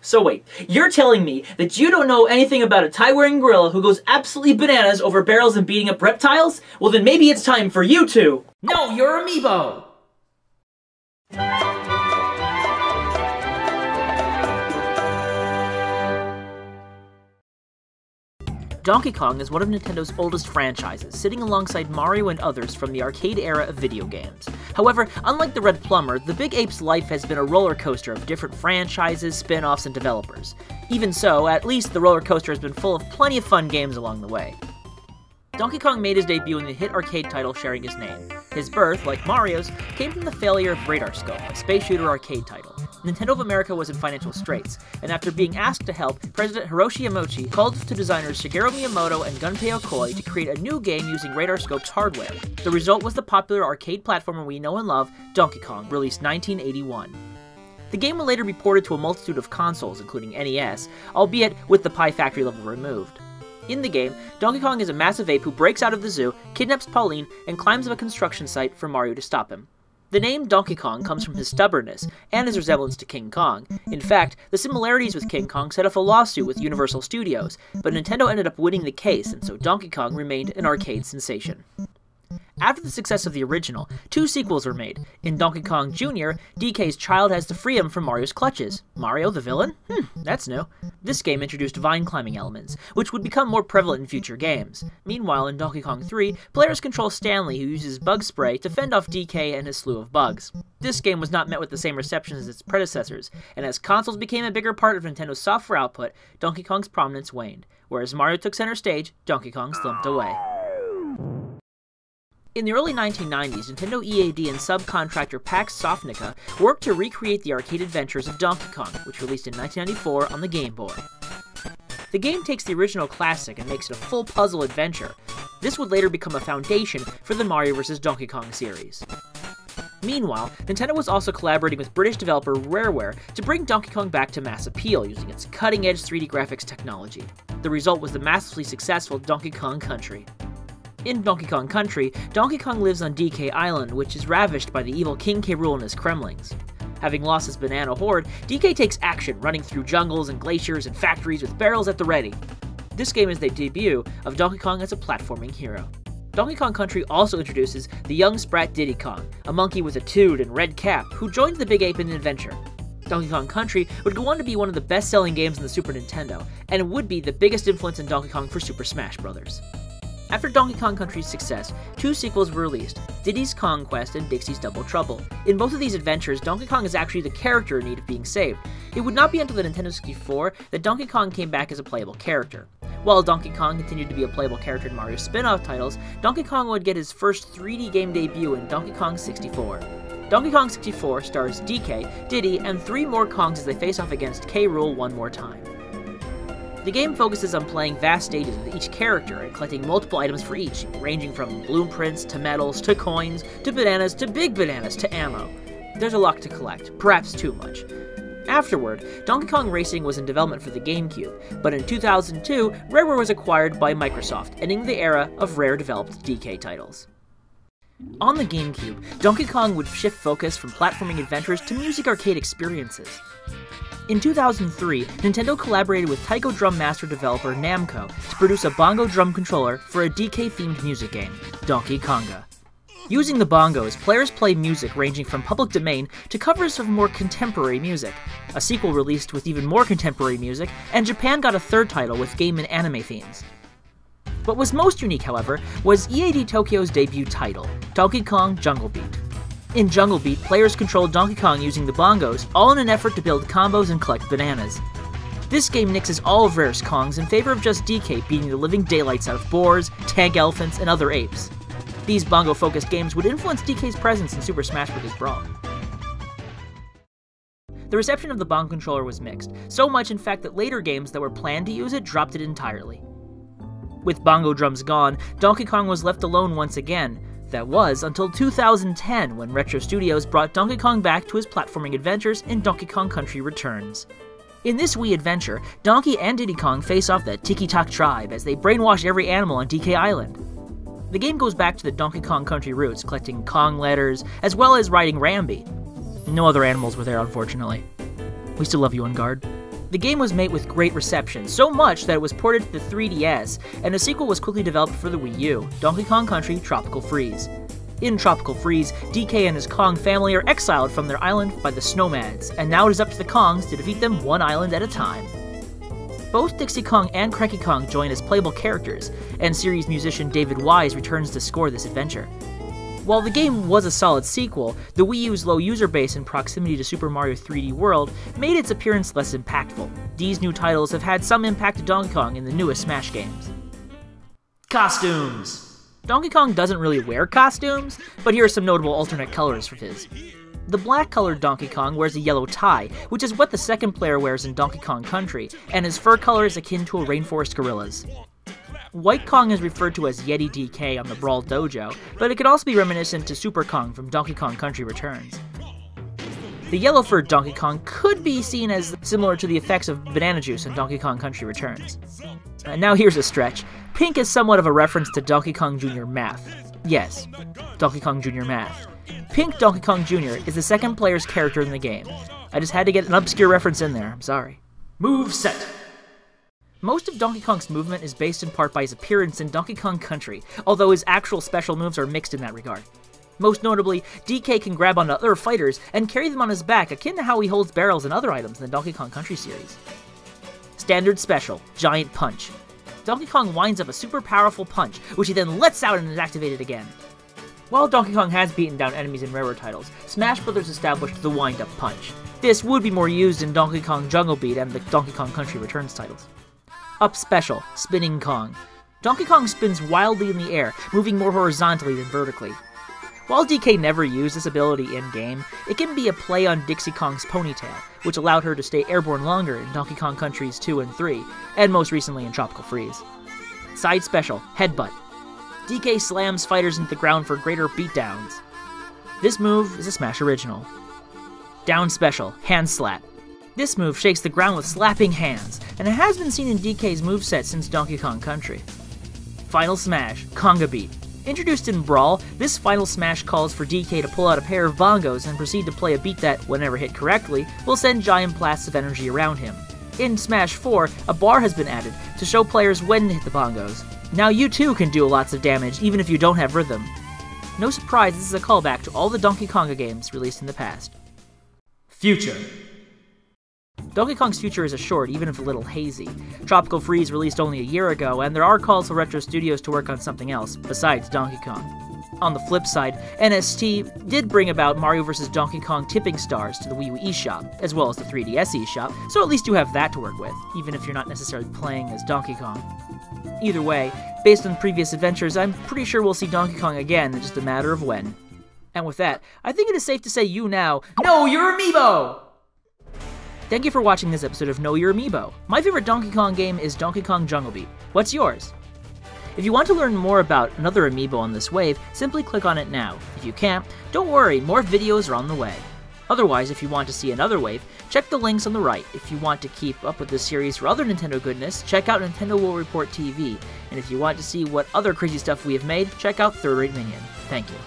So wait, you're telling me that you don't know anything about a tie-wearing gorilla who goes absolutely bananas over barrels and beating up reptiles? Well then maybe it's time for you to know your Amiibo! Donkey Kong is one of Nintendo's oldest franchises, sitting alongside Mario and others from the arcade era of video games. However, unlike the Red Plumber, the Big Ape's life has been a roller coaster of different franchises, spin-offs, and developers. Even so, at least the roller coaster has been full of plenty of fun games along the way. Donkey Kong made his debut in the hit arcade title sharing his name. His birth, like Mario's, came from the failure of Radar Scope, a space shooter arcade title. Nintendo of America was in financial straits, and after being asked to help, President Hiroshi Yamauchi called to designers Shigeru Miyamoto and Gunpei Yokoi to create a new game using Radar Scope's hardware. The result was the popular arcade platformer we know and love, Donkey Kong, released 1981. The game would later be ported to a multitude of consoles, including NES, albeit with the Pie Factory level removed. In the game, Donkey Kong is a massive ape who breaks out of the zoo, kidnaps Pauline, and climbs up a construction site for Mario to stop him. The name Donkey Kong comes from his stubbornness, and his resemblance to King Kong. In fact, the similarities with King Kong set off a lawsuit with Universal Studios, but Nintendo ended up winning the case, and so Donkey Kong remained an arcade sensation. After the success of the original, 2 sequels were made. In Donkey Kong Jr., DK's child has to free him from Mario's clutches. Mario, the villain? That's new. This game introduced vine climbing elements, which would become more prevalent in future games. Meanwhile, in Donkey Kong 3, players control Stanley, who uses bug spray to fend off DK and his slew of bugs. This game was not met with the same reception as its predecessors, and as consoles became a bigger part of Nintendo's software output, Donkey Kong's prominence waned. Whereas Mario took center stage, Donkey Kong slumped away. In the early 1990s, Nintendo EAD and subcontractor Pax Softnica worked to recreate the arcade adventures of Donkey Kong, which released in 1994 on the Game Boy. The game takes the original classic and makes it a full puzzle adventure. This would later become a foundation for the Mario vs. Donkey Kong series. Meanwhile, Nintendo was also collaborating with British developer Rareware to bring Donkey Kong back to mass appeal using its cutting-edge 3D graphics technology. The result was the massively successful Donkey Kong Country. In Donkey Kong Country, Donkey Kong lives on DK Island, which is ravished by the evil King K. Rool and his Kremlings. Having lost his banana horde, DK takes action, running through jungles and glaciers and factories with barrels at the ready. This game is the debut of Donkey Kong as a platforming hero. Donkey Kong Country also introduces the young sprat Diddy Kong, a monkey with a toad and red cap, who joins the Big Ape in an adventure. Donkey Kong Country would go on to be one of the best-selling games in the Super Nintendo, and it would be the biggest influence in Donkey Kong for Super Smash Bros. After Donkey Kong Country's success, 2 sequels were released, Diddy's Kong Quest and Dixie's Double Trouble. In both of these adventures, Donkey Kong is actually the character in need of being saved. It would not be until the Nintendo 64 that Donkey Kong came back as a playable character. While Donkey Kong continued to be a playable character in Mario's spin-off titles, Donkey Kong would get his first 3D game debut in Donkey Kong 64. Donkey Kong 64 stars DK, Diddy, and 3 more Kongs as they face off against K. Rool one more time. The game focuses on playing vast stages with each character and collecting multiple items for each, ranging from blueprints to medals to coins to bananas to big bananas to ammo. There's a lot to collect, perhaps too much. Afterward, Donkey Kong Racing was in development for the GameCube, but in 2002, Rareware was acquired by Microsoft, ending the era of Rare-developed DK titles. On the GameCube, Donkey Kong would shift focus from platforming adventures to music arcade experiences. In 2003, Nintendo collaborated with Taiko Drum Master developer Namco to produce a bongo drum controller for a DK-themed music game, Donkey Konga. Using the bongos, players play music ranging from public domain to covers of more contemporary music. A sequel released with even more contemporary music, and Japan got a 3rd title with game and anime themes. What was most unique, however, was EAD Tokyo's debut title, Donkey Kong Jungle Beat. In Jungle Beat, players controlled Donkey Kong using the bongos, all in an effort to build combos and collect bananas. This game nixes all of Rare's Kongs in favor of just DK beating the living daylights out of boars, tank elephants, and other apes. These bongo-focused games would influence DK's presence in Super Smash Bros. Brawl. The reception of the bongo controller was mixed, so much in fact that later games that were planned to use it dropped it entirely. With bongo drums gone, Donkey Kong was left alone once again. That was until 2010, when Retro Studios brought Donkey Kong back to his platforming adventures in Donkey Kong Country Returns. In this Wii adventure, Donkey and Diddy Kong face off the Tiki-Tok tribe as they brainwash every animal on DK Island. The game goes back to the Donkey Kong Country roots, collecting Kong letters, as well as riding Rambi. No other animals were there, unfortunately. We still love you, On Guard. The game was met with great reception, so much that it was ported to the 3DS, and a sequel was quickly developed for the Wii U, Donkey Kong Country Tropical Freeze. In Tropical Freeze, DK and his Kong family are exiled from their island by the Snowmads, and now it is up to the Kongs to defeat them one island at a time. Both Dixie Kong and Cranky Kong join as playable characters, and series musician David Wise returns to score this adventure. While the game was a solid sequel, the Wii U's low user base and proximity to Super Mario 3D World made its appearance less impactful. These new titles have had some impact to Donkey Kong in the newest Smash games. Costumes! Donkey Kong doesn't really wear costumes, but here are some notable alternate colors for his. The black-colored Donkey Kong wears a yellow tie, which is what the second player wears in Donkey Kong Country, and his fur color is akin to a rainforest gorilla's. White Kong is referred to as Yeti DK on the Brawl Dojo, but it could also be reminiscent to Super Kong from Donkey Kong Country Returns. The yellow-furred Donkey Kong could be seen as similar to the effects of banana juice in Donkey Kong Country Returns. Now here's a stretch. Pink is somewhat of a reference to Donkey Kong Jr. Math. Yes, Donkey Kong Jr. Math. Pink Donkey Kong Jr. is the second player's character in the game. I just had to get an obscure reference in there, I'm sorry. Move set! Most of Donkey Kong's movement is based in part by his appearance in Donkey Kong Country, although his actual special moves are mixed in that regard. Most notably, DK can grab onto other fighters and carry them on his back, akin to how he holds barrels and other items in the Donkey Kong Country series. Standard Special, Giant Punch. Donkey Kong winds up a super powerful punch, which he then lets out and is activated again. While Donkey Kong has beaten down enemies in rarer titles, Smash Bros. Established the wind-up punch. This would be more used in Donkey Kong Jungle Beat and the Donkey Kong Country Returns titles. Up Special, Spinning Kong. Donkey Kong spins wildly in the air, moving more horizontally than vertically. While DK never used this ability in-game, it can be a play on Dixie Kong's ponytail, which allowed her to stay airborne longer in Donkey Kong Countries 2 and 3, and most recently in Tropical Freeze. Side Special, Headbutt. DK slams fighters into the ground for greater beatdowns. This move is a Smash original. Down Special, Hand Slap. This move shakes the ground with slapping hands, and it has been seen in DK's moveset since Donkey Kong Country. Final Smash, Konga Beat. Introduced in Brawl, this final smash calls for DK to pull out a pair of bongos and proceed to play a beat that, whenever hit correctly, will send giant blasts of energy around him. In Smash 4, a bar has been added to show players when to hit the bongos. Now you too can do lots of damage, even if you don't have rhythm. No surprise, this is a callback to all the Donkey Konga games released in the past. Future. Donkey Kong's future is assured, even if a little hazy. Tropical Freeze released only a year ago, and there are calls for Retro Studios to work on something else, besides Donkey Kong. On the flip side, NST did bring about Mario vs. Donkey Kong Tipping Stars to the Wii U eShop, as well as the 3DS eShop, so at least you have that to work with, even if you're not necessarily playing as Donkey Kong. Either way, based on previous adventures, I'm pretty sure we'll see Donkey Kong again, it's just a matter of when. And with that, I think it is safe to say you now know your Amiibo! Thank you for watching this episode of Know Your Amiibo. My favorite Donkey Kong game is Donkey Kong Jungle Beat. What's yours? If you want to learn more about another Amiibo on this wave, simply click on it now. If you can't, don't worry, more videos are on the way. Otherwise, if you want to see another wave, check the links on the right. If you want to keep up with this series for other Nintendo goodness, check out Nintendo.WRTV. And if you want to see what other crazy stuff we have made, check out Third Rate Minion. Thank you.